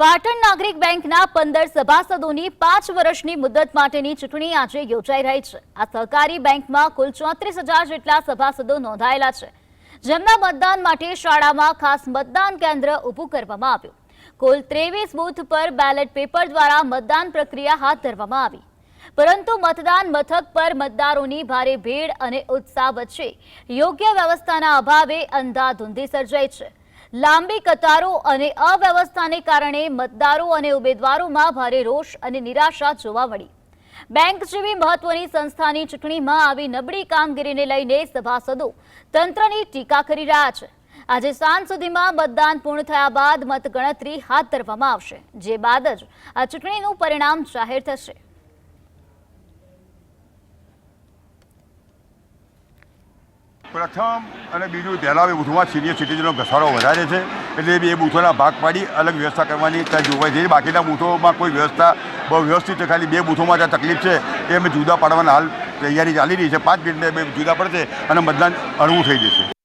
પાટણ નાગરિક બેંકના 15 સભાસદોની 5 વર્ષની મુદત માટેની ચૂંટણી આજે યોજાઈ રહી છે। આ સહકારી બેંકમાં કુલ 34,000 જેટલા સભાસદો નોંધાયેલા છે, જેમના મતદાન માટે શાળામાં ખાસ મતદાન કેન્દ્ર ઊભું કરવામાં આવ્યું। કુલ 23 બૂથ પર બેલેટ પેપર દ્વારા મતદાન પ્રક્રિયા હાથ ધરવામાં આવી, પરંતુ મતદાન મથક પર મતદારોની ભારે ભીડ અને ઉત્સાહ વચ્ચે યોગ્ય વ્યવસ્થાના અભાવે અંધાધૂંધી સર્જાઈ છે। લાંબી કતારો અને અવ્યવસ્થાને કારણે મતદારો અને ઉમેદવારોમાં ભારે રોષ અને નિરાશા જોવા મળી। બેંક જેવી મહત્વની સંસ્થાની ચૂંટણીમાં આવી નબળી કામગીરીને લઈને સભાસદો તંત્રની ટીકા કરી રહ્યા છે। આજે સાંજ સુધીમાં મતદાન પૂર્ણ થયા બાદ મતગણતરી હાથ ધરવામાં આવશે, જે બાદ જ આ ચૂંટણીનું પરિણામ જાહેર થશે। પ્રથમ અને બીજું પહેલાં બૂથોમાં સિનિયર સિટીઝનનો ઘસારો વધારે છે, એટલે એ બૂથોના ભાગ પાડી અલગ વ્યવસ્થા કરવાની ત્યાં જોવાઈ છે। બાકીના બૂથોમાં કોઈ વ્યવસ્થા બહુ વ્યવસ્થિત છે, ખાલી 2 બૂથોમાં ત્યાં તકલીફ છે, એ અમે જુદા પાડવાના હાલ તૈયારી ચાલી રહી છે। 5 મિનિટમાં જુદા પડશે અને મતદાન હળવું થઈ જશે।